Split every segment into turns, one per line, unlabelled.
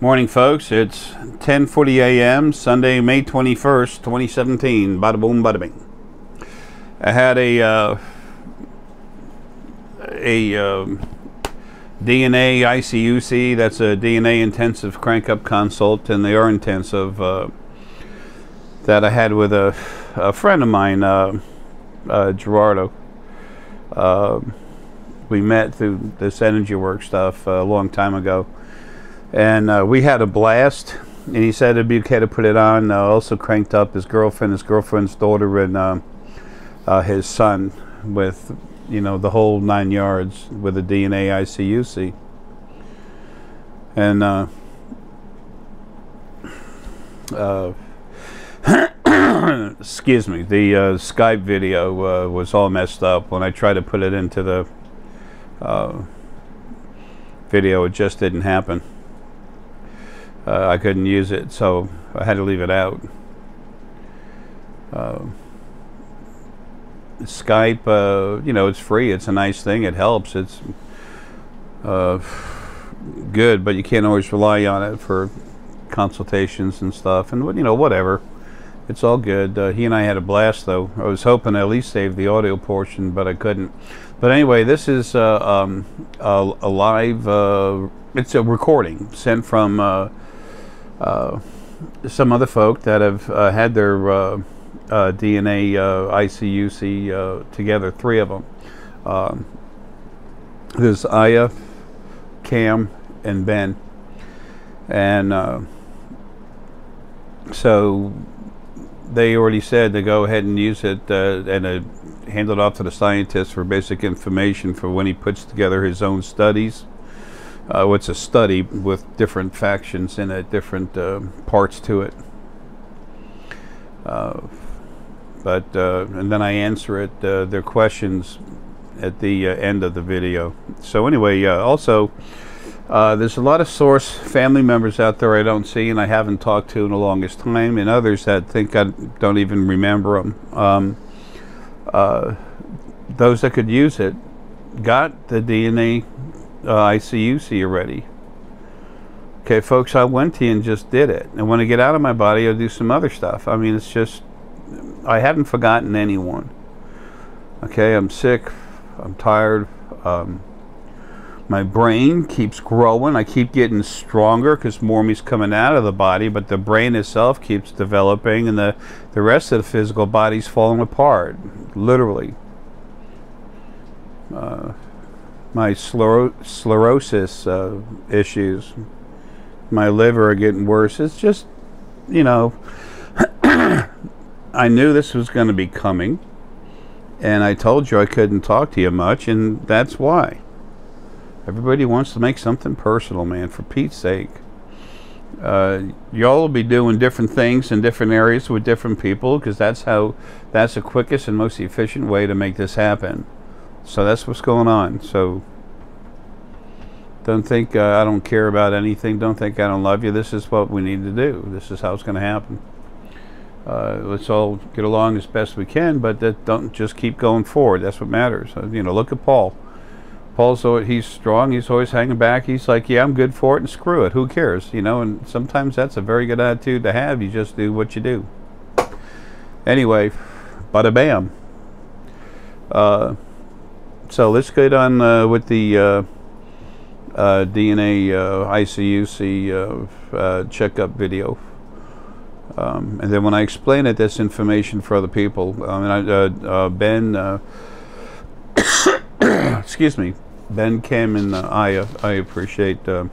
Morning, folks. It's 10:40 a.m. Sunday, May 21st, 2017. Bada boom, bada bing. I had a DNA I.C.U.C. That's a DNA intensive crank-up consult, and they are intensive. That I had with a friend of mine, Gerardo. We met through this energy work stuff a long time ago. And we had a blast, and he said it'd be okay to put it on. Also cranked up his girlfriend's daughter, and his son with, you know, the whole 9 yards with the DNA I.C.U.C. And excuse me, the Skype video was all messed up. When I tried to put it into the video, it just didn't happen. I couldn't use it, so I had to leave it out. Skype, you know, it's free. It's a nice thing. It helps. It's good, but you can't always rely on it for consultations and stuff. And, you know, whatever. It's all good. He and I had a blast, though. I was hoping to at least save the audio portion, but I couldn't. But anyway, this is a live. It's a recording sent from some other folk that have had their DNA I.C.U.C. together, 3 of them. There's Aya, Cam, and Ben. And so they already said to go ahead and use it and hand it off to the scientist for basic information for when he puts together his own studies. It's a study with different factions in it, different parts to it. And then I answer it, their questions at the end of the video. So anyway, also, there's a lot of source family members out there I don't see and I haven't talked to in the longest time, and others that think I don't even remember them. Those that could use it got the DNA I.C.U.C. already. Okay, folks, I went to you and just did it. And when I get out of my body, I'll do some other stuff. I mean, it's just, I haven't forgotten anyone. Okay, I'm sick. I'm tired. My brain keeps growing. I keep getting stronger because more of me's coming out of the body, but the brain itself keeps developing, and the rest of the physical body's falling apart, literally. My sclerosis issues, my liver are getting worse. It's just, you know, I knew this was going to be coming, and I told you I couldn't talk to you much, and that's why. Everybody wants to make something personal, man, for Pete's sake. Y'all will be doing different things in different areas with different people, because that's the quickest and most efficient way to make this happen. So that's what's going on. So don't think I don't care about anything. Don't think I don't love you. This is what we need to do. This is how it's going to happen. Let's all get along as best we can, but don't just keep going forward. That's what matters. You know, look at Paul. He's strong. He's always hanging back. He's like, yeah, I'm good for it, and screw it. Who cares? You know, and sometimes that's a very good attitude to have. You just do what you do. Anyway, bada bam. So let's get on with the DNA I.C.U.C. checkup video. And then when I explain it, this information for other people. Ben, excuse me, Ben, Cam, and Aya, I appreciate you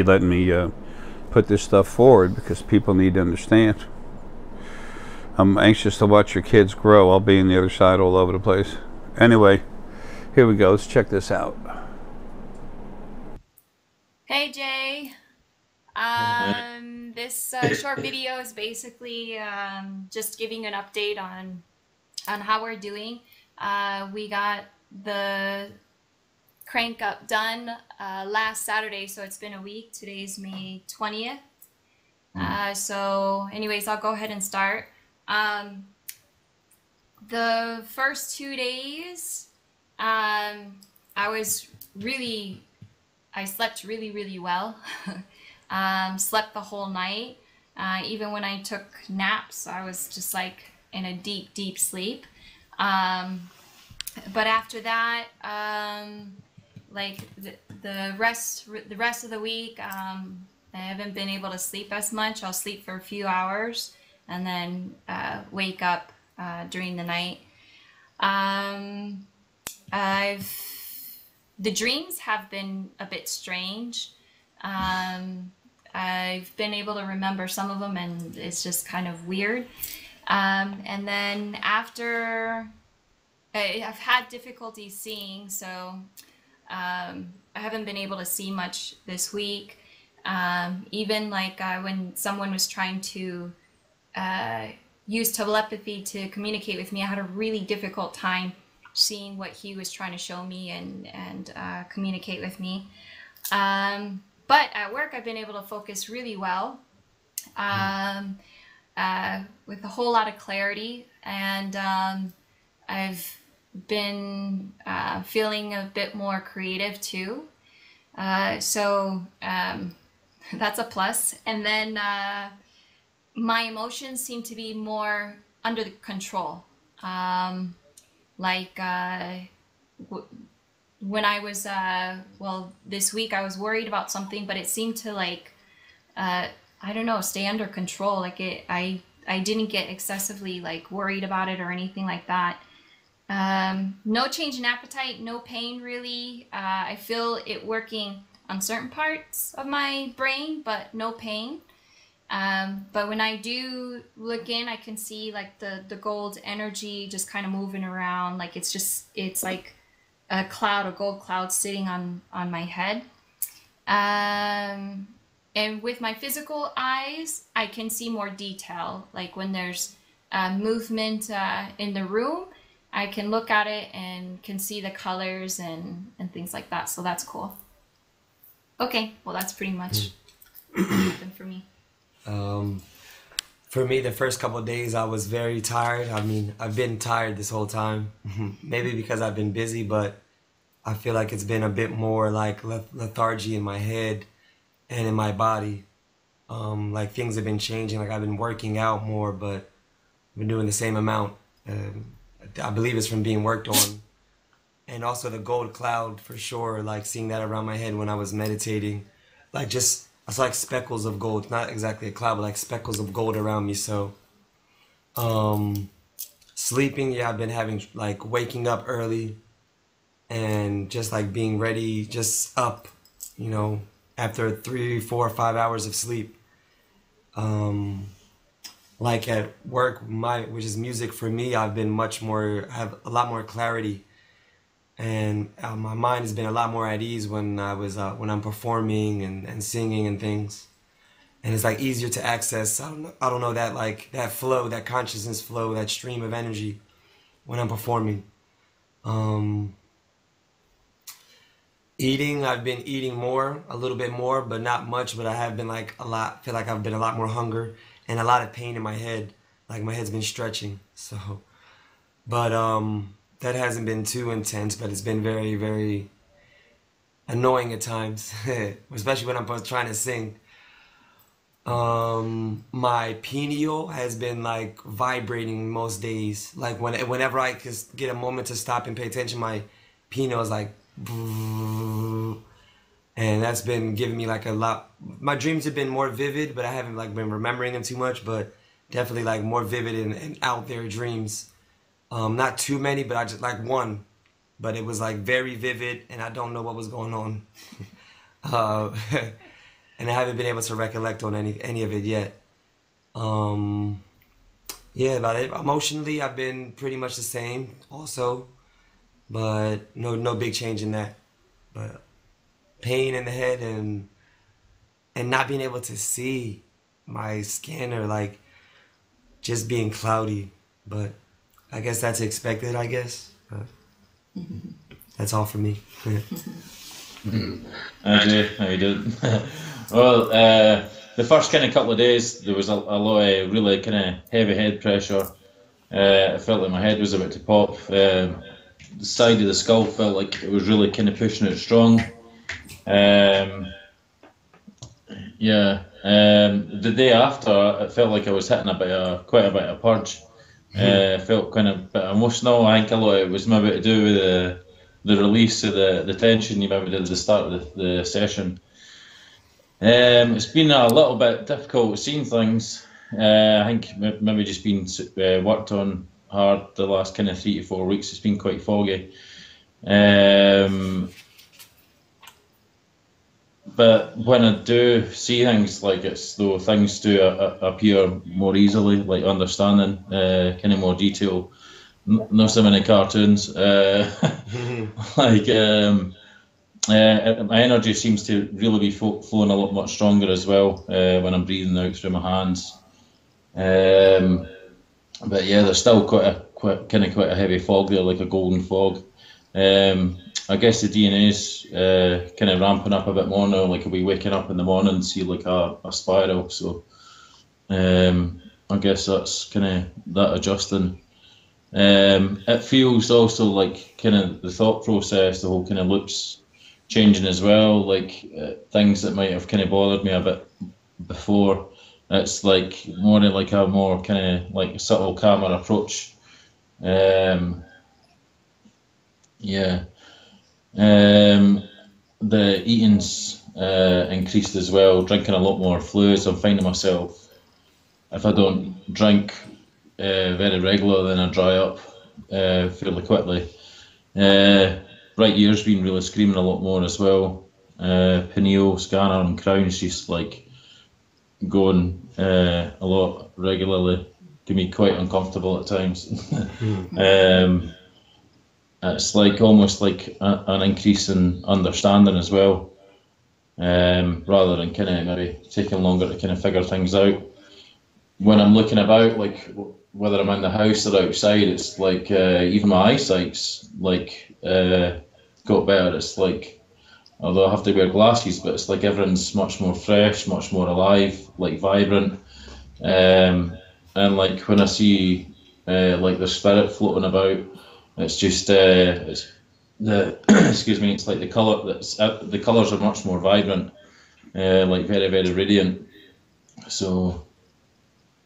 letting me put this stuff forward, because people need to understand. I'm anxious to watch your kids grow. I'll be on the other side all over the place. Anyway, here we go. Let's check this out.
Hey Jay. This short video is basically just giving an update on how we're doing. We got the crank up done last Saturday, so it's been a week. Today's May 20th. So anyways, I'll go ahead and start. The first 2 days, I was really I slept really, really well. Slept the whole night. Even when I took naps, I was just like in a deep, deep sleep. But after that, like the rest of the week, I haven't been able to sleep as much. I'll sleep for a few hours and then wake up during the night. Um, I've the dreams have been a bit strange. I've been able to remember some of them, and it's just kind of weird. And then after, I've had difficulty seeing, so I haven't been able to see much this week. Even like when someone was trying to use telepathy to communicate with me, I had a really difficult time seeing what he was trying to show me and communicate with me. But at work, I've been able to focus really well with a whole lot of clarity, and I've been feeling a bit more creative too. So that's a plus. And then my emotions seem to be more under the control. Like when I was, well, this week I was worried about something, but it seemed to like, I don't know, stay under control. Like I didn't get excessively like worried about it or anything like that. No change in appetite, no pain really. I feel it working on certain parts of my brain, but no pain. But when I do look in, I can see like the gold energy just kind of moving around. Like it's like a cloud, a gold cloud sitting on my head. And with my physical eyes, I can see more detail. Like when there's movement in the room, I can look at it and can see the colors and things like that. So that's cool. Okay, well that's pretty much something for me.
For me, the first couple of days, I was very tired. I mean, I've been tired this whole time. Maybe because I've been busy, but I feel like it's been a bit more like lethargy in my head and in my body. Like things have been changing. Like I've been working out more, but I've been doing the same amount. I believe it's from being worked on. And also the gold cloud for sure, like seeing that around my head when I was meditating. Like just, I saw like speckles of gold, not exactly a cloud, but like speckles of gold around me. So, sleeping, yeah, I've been having like waking up early and just like being ready, just up, you know, after 3, 4, 5 hours of sleep. Like at work, which is music for me, I've been have a lot more clarity, and my mind has been a lot more at ease when when I'm performing and singing and things, and it's like easier to access. I don't know that like that flow, that consciousness flow, that stream of energy when I'm performing. Eating, I've been eating more, a little bit more, but not much. But I have been like feel like I've been a lot more hunger and a lot of pain in my head. Like my head's been stretching. So, but that hasn't been too intense, but it's been very, very annoying at times, especially when I'm trying to sing. My pineal has been like vibrating most days. Like whenever I just get a moment to stop and pay attention, my pineal is like, and that's been giving me like a lot. My dreams have been more vivid, but I haven't like been remembering them too much, but definitely like more vivid and out there dreams. Not too many, but I just like one, but it was like very vivid and I don't know what was going on. And I haven't been able to recollect on any of it yet. Yeah, about it. Emotionally, I've been pretty much the same also, but no big change in that. But pain in the head and not being able to see my skin, or like just being cloudy. But I guess that's expected, I guess. But that's all for me.
Andrew, how you doing? Well, the first kind of couple of days, there was a lot of really kind of heavy head pressure. I felt like my head was about to pop. The side of the skull felt like it was really kind of pushing it strong. Um, yeah. The day after, it felt like I was hitting quite a bit of purge. Felt kind of a bit emotional. I think a lot of it was maybe to do with the release of the tension you maybe did at the start of the session. It's been a little bit difficult seeing things. I think maybe just been worked on hard the last kind of 3 to 4 weeks. It's been quite foggy. But when I do see things, like it's though things do appear more easily, like understanding kind of more detail. Not so many cartoons. Like my energy seems to really be flowing a lot much stronger as well when I'm breathing out through my hands. But yeah, there's still quite a heavy fog there, like a golden fog. I guess the DNA's kind of ramping up a bit more now. Like I'll be waking up in the morning and see like a spiral. So I guess that's kind of that adjusting. It feels also like kind of the thought process, the whole kind of loops changing as well. Like things that might have kind of bothered me a bit before. It's like more like a more kind of like subtle, calmer approach. Yeah. The eating's increased as well, drinking a lot more fluids. I'm finding myself, if I don't drink very regular, then I dry up fairly quickly. Right ear's been really screaming a lot more as well. Pineal, scanner and crown's just like going a lot regularly. Can be quite uncomfortable at times. It's like almost like an increase in understanding as well, rather than kind of maybe taking longer to kind of figure things out. When I'm looking about, like whether I'm in the house or outside, it's like even my eyesight's like got better. It's like, although I have to wear glasses, but it's like everyone's much more fresh, much more alive, like vibrant. And like when I see like the spirit floating about, it's just it's the excuse me. It's like the color. The colors are much more vibrant, like very very radiant. So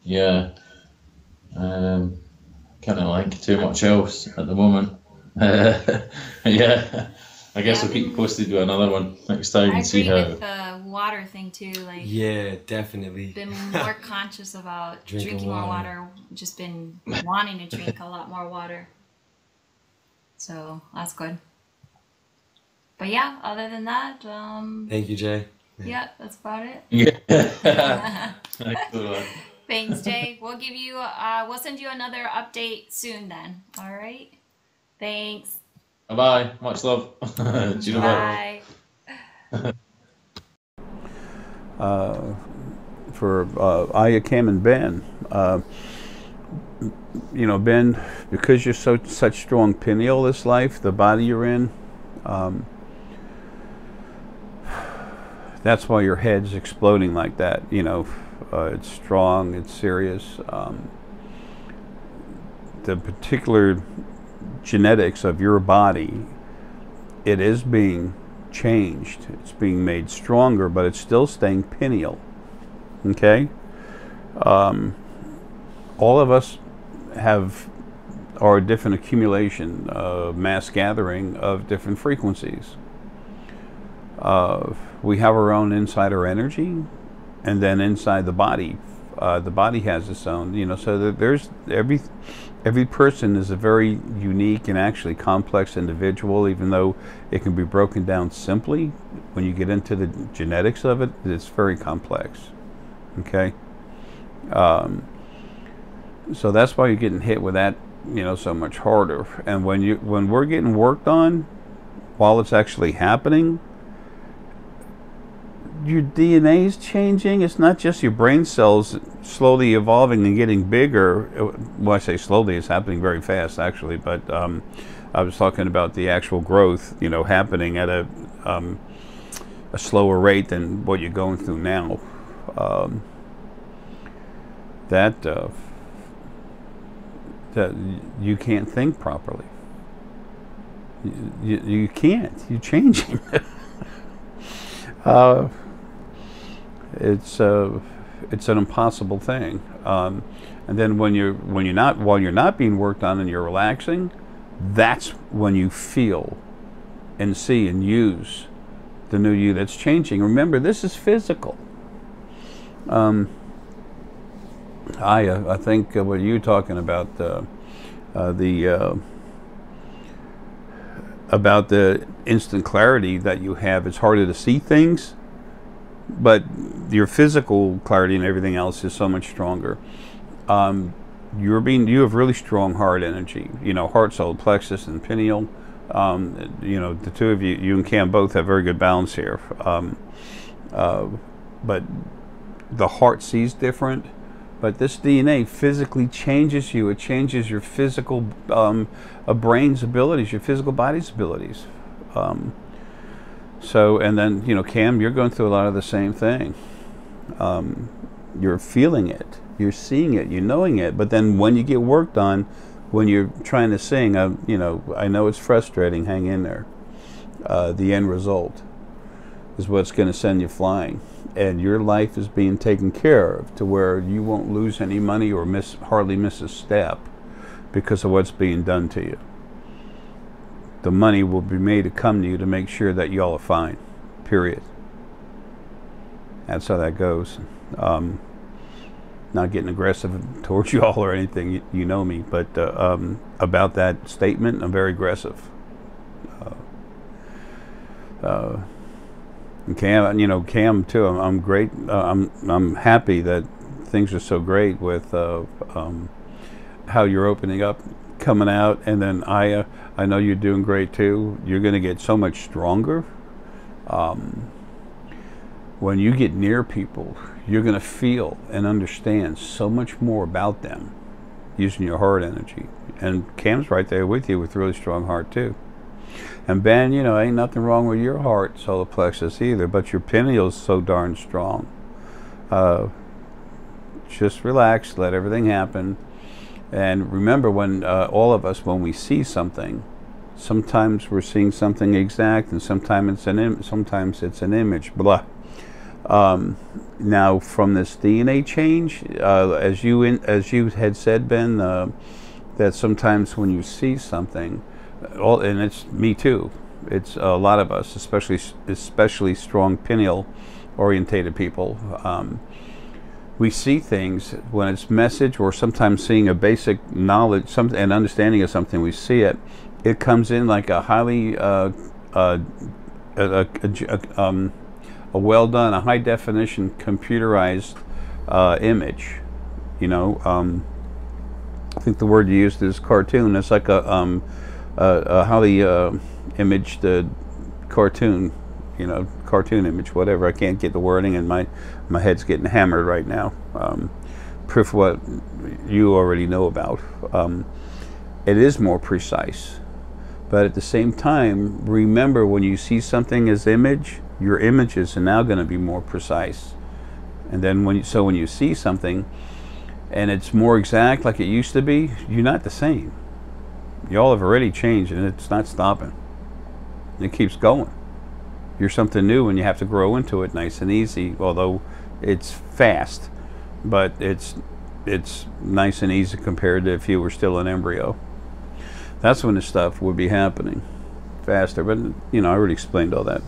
yeah, can't like too much else at the moment. Yeah, I guess I'll keep you posted with another one next time
I
and see
agree
how.
with the water thing too. Like,
Yeah, definitely.
been more conscious about drinking more water. Just been wanting to drink a lot more water. So that's good. But yeah, other than that,
Thank you, Jay.
yeah, that's about it.
Yeah. Excellent.
Thanks, Jay. We'll give you, we'll send you another update soon then. All right. Thanks.
Bye. Much love. See you later.
Bye.
For Aya, Cam, and Ben. You know, Ben, because you're such strong pineal this life, the body you're in, that's why your head's exploding like that. You know, it's strong, it's serious. The particular genetics of your body, it is being changed. It's being made stronger, but it's still staying pineal. Okay? All of us are a different accumulation, mass gathering of different frequencies. We have our own insider energy, and then inside the body has its own. You know, so that there's every person is a very unique and actually complex individual. Even though it can be broken down simply, when you get into the genetics of it, it's very complex. Okay. So that's why you're getting hit with that, you know, so much harder. And when we're getting worked on, while it's actually happening, your DNA is changing. It's not just your brain cells slowly evolving and getting bigger. Well, I say slowly, it's happening very fast, actually. But I was talking about the actual growth, you know, happening at a slower rate than what you're going through now. That you can't think properly. You can't. You're changing. Uh, it's an impossible thing. And then when you're not while you're not being worked on and you're relaxing, that's when you feel and see and use the new you that's changing. Remember, this is physical. I think what you're talking about about the instant clarity that you have. It's harder to see things, but your physical clarity and everything else is so much stronger. You have really strong heart energy. You know, heart, solar plexus, and pineal. You know, the two of you, you and Cam, both have very good balance here. But the heart sees different. But this DNA physically changes you. It changes your physical brain's abilities, your physical body's abilities. So, and then, you know, Cam, you're going through a lot of the same thing. You're feeling it. You're seeing it. You're knowing it. But then when you get worked on, when you're trying to sing, you know, I know it's frustrating. Hang in there. The end result is what's going to send you flying. And your life is being taken care of to where you won't lose any money or hardly miss a step because of what's being done to you. The money will be made to come to you to make sure that y'all are fine. Period. That's how that goes. Not getting aggressive towards you all or anything. You know me, but about that statement, I'm very aggressive. And Cam, you know, Cam too. I'm great. I'm happy that things are so great with how you're opening up, coming out, and then I know you're doing great too. You're going to get so much stronger. When you get near people, you're going to feel and understand so much more about them using your heart energy. And Cam's right there with you with really strong heart too. And Ben, you know, ain't nothing wrong with your heart, solar plexus either, but your pineal's so darn strong. Just relax, let everything happen. And remember, when all of us, when we see something, sometimes we're seeing something exact, and sometimes it's an image. Blah. Now, from this DNA change, as you had said, Ben, that sometimes when you see something, and it's me too. It's a lot of us, especially strong pineal orientated people. We see things when it's message, or sometimes seeing a basic knowledge, an understanding of something. We see it. It comes in like a highly a well done, a high definition computerized image. You know, I think the word you used is cartoon. It's like a highly imaged cartoon, you know, cartoon image, whatever. I can't get the wording, and my head's getting hammered right now. Proof of what you already know about. It is more precise, but at the same time, remember, when you see something as image, your images are now going to be more precise. And then when you see something and it's more exact like it used to be, you're not the same. Y'all have already changed, and it's not stopping. It keeps going. You're something new, and you have to grow into it nice and easy, although it's fast, but it's nice and easy compared to if you were still an embryo. That's when this stuff would be happening faster, but you know, I already explained all that.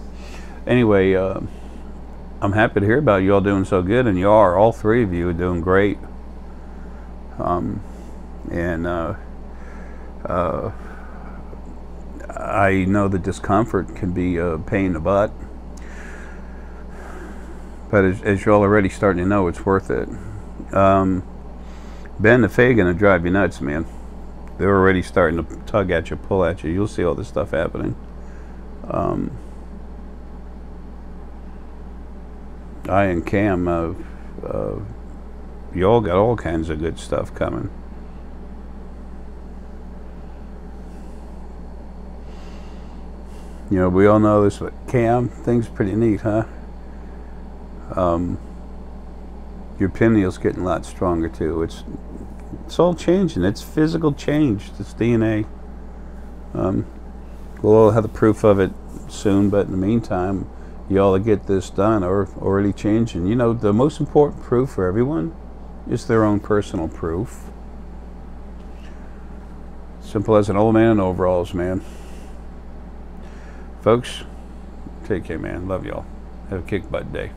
Anyway, I'm happy to hear about you all doing so good, and you are, all three of you are doing great. I know the discomfort can be a pain in the butt, but as you're already starting to know, it's worth it. Ben, the Fae gonna drive you nuts, man. They're already starting to tug at you, pull at you. You'll see all this stuff happening. I and Cam, you all got all kinds of good stuff coming. You know, we all know this, but Cam, things pretty neat, huh? Your pineal's getting a lot stronger too. It's all changing. It's physical change. It's DNA. We'll all have the proof of it soon, but in the meantime, y'all to get this done or already changing. You know, the most important proof for everyone is their own personal proof. Simple as an old man in overalls, man. Folks, take care, man. Love y'all. Have a kick butt day.